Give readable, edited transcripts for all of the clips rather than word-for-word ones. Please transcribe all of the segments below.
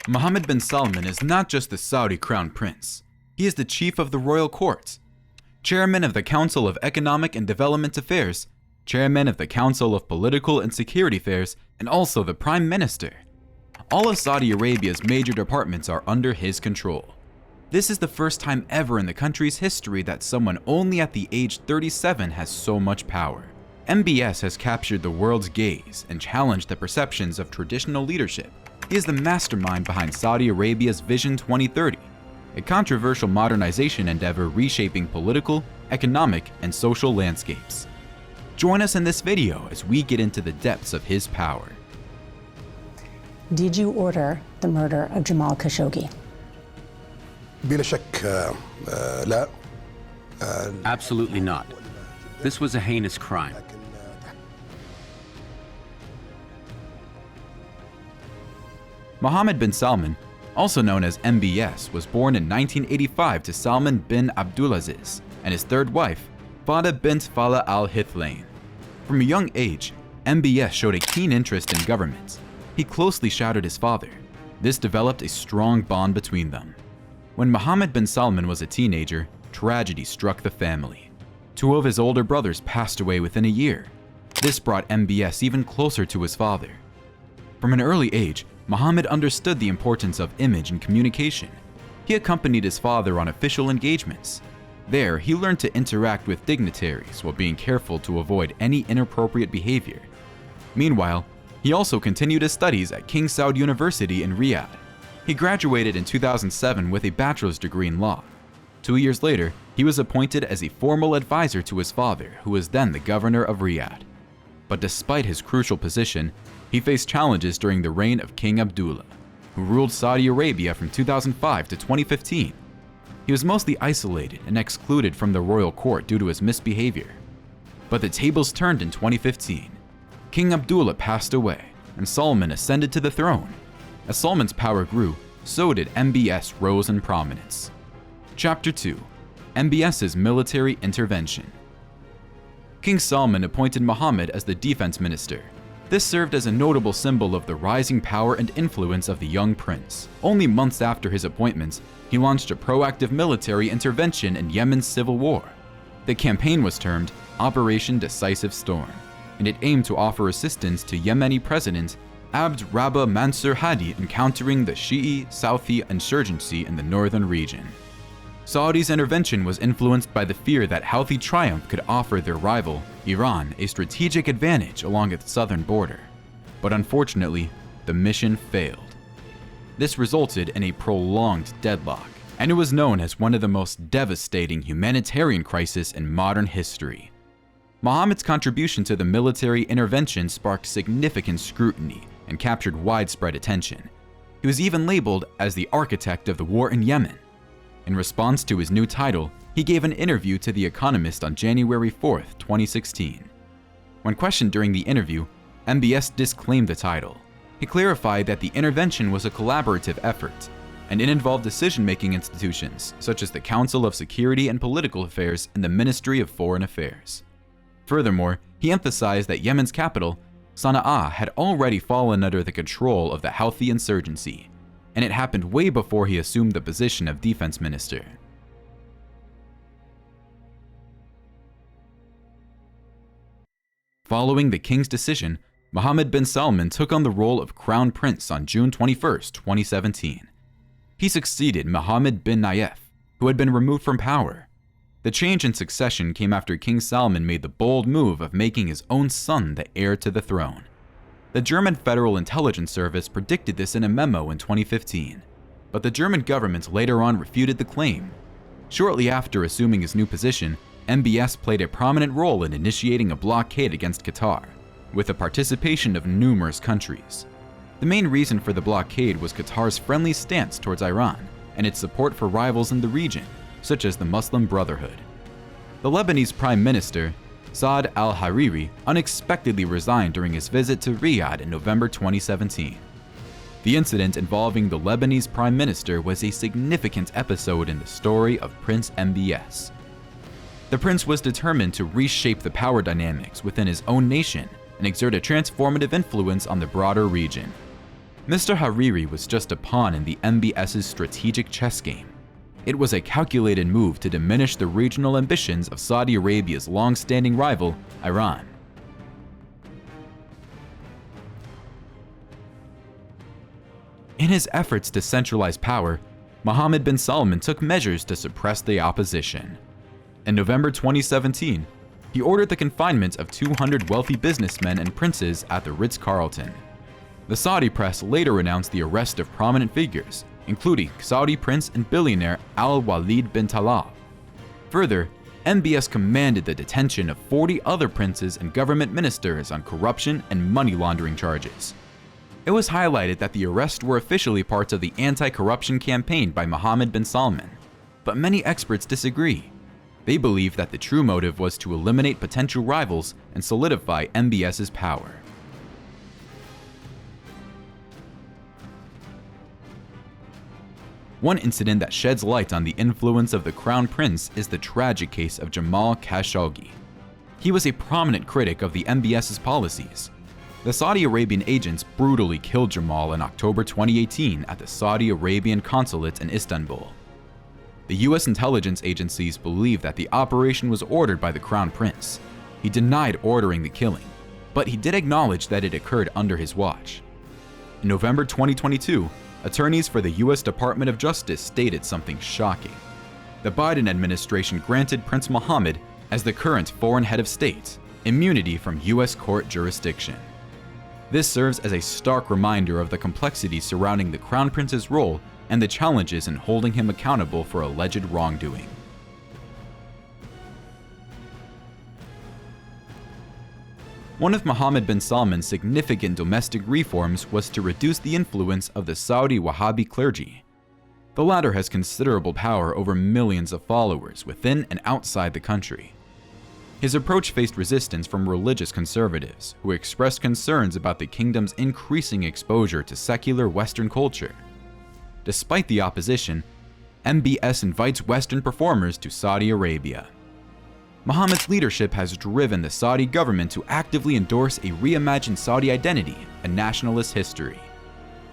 Mohammed bin Salman is not just the Saudi crown prince. He is the chief of the royal court, chairman of the Council of Economic and Development Affairs, chairman of the Council of Political and Security Affairs, and also the prime minister. All of Saudi Arabia's major departments are under his control. This is the first time ever in the country's history that someone only at the age 37 has so much power. MBS has captured the world's gaze and challenged the perceptions of traditional leadership. He is the mastermind behind Saudi Arabia's Vision 2030, a controversial modernization endeavor reshaping political, economic, and social landscapes. Join us in this video as we get into the depths of his power. Did you order the murder of Jamal Khashoggi? بلا شك لا. Absolutely not. This was a heinous crime. Mohammed bin Salman, also known as MBS, was born in 1985 to Salman bin Abdulaziz and his third wife, Fada bint Fala al-Hithlain. From a young age, MBS showed a keen interest in government. He closely shadowed his father. This developed a strong bond between them. When Mohammed bin Salman was a teenager, tragedy struck the family. Two of his older brothers passed away within a year. This brought MBS even closer to his father. From an early age, Mohammed understood the importance of image and communication. He accompanied his father on official engagements. There, he learned to interact with dignitaries while being careful to avoid any inappropriate behavior. Meanwhile, he also continued his studies at King Saud University in Riyadh. He graduated in 2007 with a bachelor's degree in law. 2 years later, he was appointed as a formal advisor to his father, who was then the governor of Riyadh. But despite his crucial position, he faced challenges during the reign of King Abdullah, who ruled Saudi Arabia from 2005 to 2015. He was mostly isolated and excluded from the royal court due to his misbehavior. But the tables turned in 2015. King Abdullah passed away, and Salman ascended to the throne. As Salman's power grew, so did MBS rose in prominence. Chapter 2: MBS's Military Intervention. King Salman appointed Mohammed as the defense minister. This served as a notable symbol of the rising power and influence of the young prince. Only months after his appointment, he launched a proactive military intervention in Yemen's civil war. The campaign was termed Operation Decisive Storm, and it aimed to offer assistance to Yemeni President Abd Rabbah Mansur Hadi in countering the Shi'i Southi insurgency in the northern region. Saudi's intervention was influenced by the fear that Houthi triumph could offer their rival, Iran, a strategic advantage along its southern border. But unfortunately, the mission failed. This resulted in a prolonged deadlock, and it was known as one of the most devastating humanitarian crises in modern history. Mohammed's contribution to the military intervention sparked significant scrutiny and captured widespread attention. He was even labeled as the architect of the war in Yemen. In response to his new title, he gave an interview to The Economist on January 4, 2016. When questioned during the interview, MBS disclaimed the title. He clarified that the intervention was a collaborative effort, and it involved decision-making institutions such as the Council of Security and Political Affairs and the Ministry of Foreign Affairs. Furthermore, he emphasized that Yemen's capital, Sana'a, had already fallen under the control of the Houthi insurgency, and it happened way before he assumed the position of defense minister. Following the king's decision, Mohammed bin Salman took on the role of crown prince on June 21, 2017. He succeeded Mohammed bin Nayef, who had been removed from power. The change in succession came after King Salman made the bold move of making his own son the heir to the throne. The German Federal Intelligence Service predicted this in a memo in 2015, but the German government later on refuted the claim. Shortly after assuming his new position, MBS played a prominent role in initiating a blockade against Qatar, with the participation of numerous countries. The main reason for the blockade was Qatar's friendly stance towards Iran and its support for rivals in the region, such as the Muslim Brotherhood. The Lebanese Prime Minister, Saad al-Hariri, unexpectedly resigned during his visit to Riyadh in November 2017. The incident involving the Lebanese Prime Minister was a significant episode in the story of Prince MBS. The prince was determined to reshape the power dynamics within his own nation and exert a transformative influence on the broader region. Mr. Hariri was just a pawn in the MBS's strategic chess game. It was a calculated move to diminish the regional ambitions of Saudi Arabia's long-standing rival, Iran. In his efforts to centralize power, Mohammed bin Salman took measures to suppress the opposition. In November 2017, he ordered the confinement of 200 wealthy businessmen and princes at the Ritz-Carlton. The Saudi press later announced the arrest of prominent figures, including Saudi prince and billionaire Al-Walid bin Talal. Further, MBS commanded the detention of 40 other princes and government ministers on corruption and money laundering charges. It was highlighted that the arrests were officially parts of the anti-corruption campaign by Mohammed bin Salman, but many experts disagree. They believe that the true motive was to eliminate potential rivals and solidify MBS's power. One incident that sheds light on the influence of the Crown Prince is the tragic case of Jamal Khashoggi. He was a prominent critic of the MBS's policies. The Saudi Arabian agents brutally killed Jamal in October 2018 at the Saudi Arabian consulate in Istanbul. The US intelligence agencies believe that the operation was ordered by the Crown Prince. He denied ordering the killing, but he did acknowledge that it occurred under his watch. In November 2022, attorneys for the US Department of Justice stated something shocking. The Biden administration granted Prince Mohammed, as the current foreign head of state, immunity from US court jurisdiction. This serves as a stark reminder of the complexities surrounding the Crown Prince's role and the challenges in holding him accountable for alleged wrongdoing. One of Mohammed bin Salman's significant domestic reforms was to reduce the influence of the Saudi Wahhabi clergy. The latter has considerable power over millions of followers within and outside the country. His approach faced resistance from religious conservatives who expressed concerns about the kingdom's increasing exposure to secular Western culture. Despite the opposition, MBS invites Western performers to Saudi Arabia. Mohammed's leadership has driven the Saudi government to actively endorse a reimagined Saudi identity and nationalist history.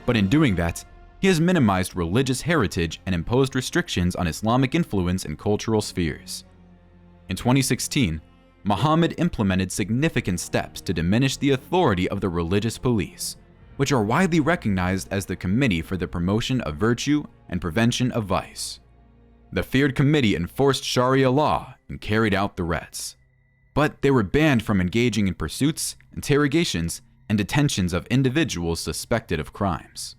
But in doing that, he has minimized religious heritage and imposed restrictions on Islamic influence in cultural spheres. In 2016, Mohammed implemented significant steps to diminish the authority of the religious police, which are widely recognized as the Committee for the Promotion of Virtue and Prevention of Vice. The feared committee enforced Sharia law and carried out threats, but they were banned from engaging in pursuits, interrogations, and detentions of individuals suspected of crimes.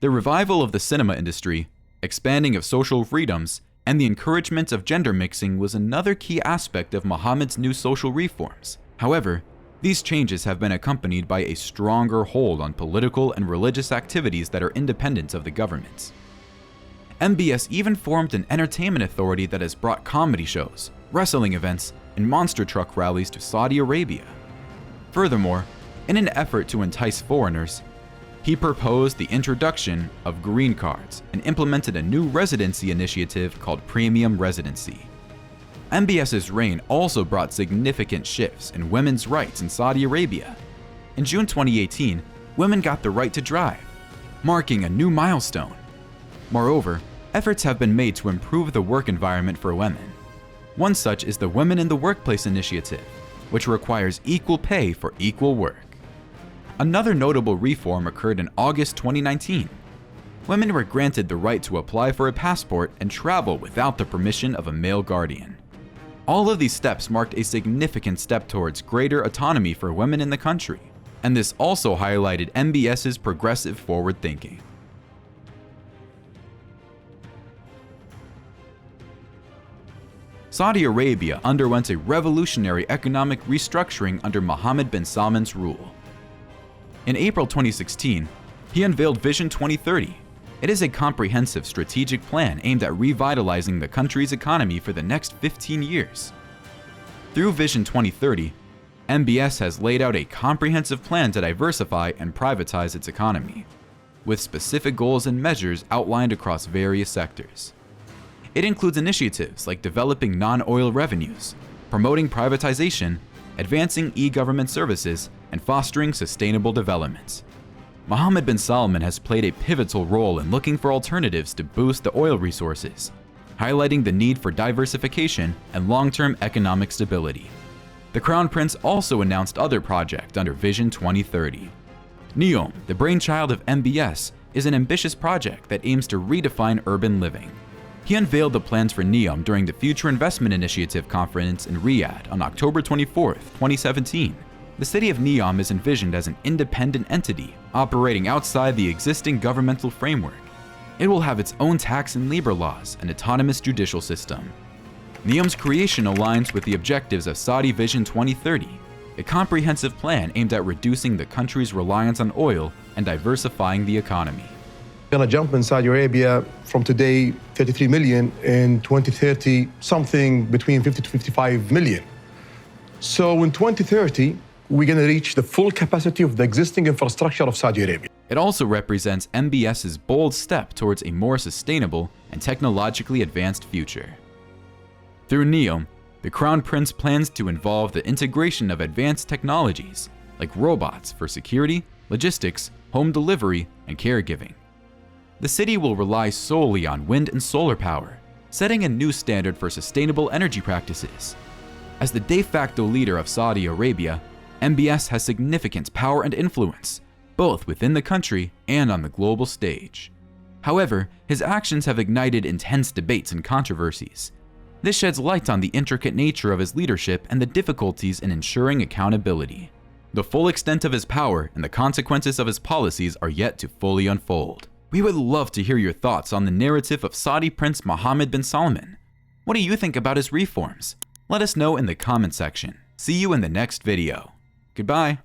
The revival of the cinema industry, expanding of social freedoms, and the encouragement of gender mixing was another key aspect of Mohammed's new social reforms. However, these changes have been accompanied by a stronger hold on political and religious activities that are independent of the government. MBS even formed an entertainment authority that has brought comedy shows, wrestling events, and monster truck rallies to Saudi Arabia. Furthermore, in an effort to entice foreigners, he proposed the introduction of green cards and implemented a new residency initiative called Premium Residency. MBS's reign also brought significant shifts in women's rights in Saudi Arabia. In June 2018, women got the right to drive, marking a new milestone. Moreover, efforts have been made to improve the work environment for women. One such is the Women in the Workplace initiative, which requires equal pay for equal work. Another notable reform occurred in August 2019. Women were granted the right to apply for a passport and travel without the permission of a male guardian. All of these steps marked a significant step towards greater autonomy for women in the country, and this also highlighted MBS's progressive forward thinking. Saudi Arabia underwent a revolutionary economic restructuring under Mohammed bin Salman's rule. In April 2016, he unveiled Vision 2030. It is a comprehensive strategic plan aimed at revitalizing the country's economy for the next 15 years. Through Vision 2030, MBS has laid out a comprehensive plan to diversify and privatize its economy, with specific goals and measures outlined across various sectors. It includes initiatives like developing non-oil revenues, promoting privatization, advancing e-government services, and fostering sustainable development. Mohammed bin Salman has played a pivotal role in looking for alternatives to boost the oil resources, highlighting the need for diversification and long-term economic stability. The Crown Prince also announced other projects under Vision 2030. NEOM, the brainchild of MBS, is an ambitious project that aims to redefine urban living. He unveiled the plans for NEOM during the Future Investment Initiative conference in Riyadh on October 24, 2017. The city of NEOM is envisioned as an independent entity operating outside the existing governmental framework. It will have its own tax and labor laws and autonomous judicial system. NEOM's creation aligns with the objectives of Saudi Vision 2030, a comprehensive plan aimed at reducing the country's reliance on oil and diversifying the economy. Gonna jump in Saudi Arabia from today 33 million, in 2030 something between 50 to 55 million. So in 2030 we're gonna reach the full capacity of the existing infrastructure of Saudi Arabia. It also represents MBS's bold step towards a more sustainable and technologically advanced future. Through NEOM, the Crown Prince plans to involve the integration of advanced technologies like robots for security, logistics, home delivery, and caregiving. The city will rely solely on wind and solar power, setting a new standard for sustainable energy practices. As the de facto leader of Saudi Arabia, MBS has significant power and influence, both within the country and on the global stage. However, his actions have ignited intense debates and controversies. This sheds light on the intricate nature of his leadership and the difficulties in ensuring accountability. The full extent of his power and the consequences of his policies are yet to fully unfold. We would love to hear your thoughts on the narrative of Saudi Prince Mohammed bin Salman. What do you think about his reforms? Let us know in the comment section. See you in the next video. Goodbye.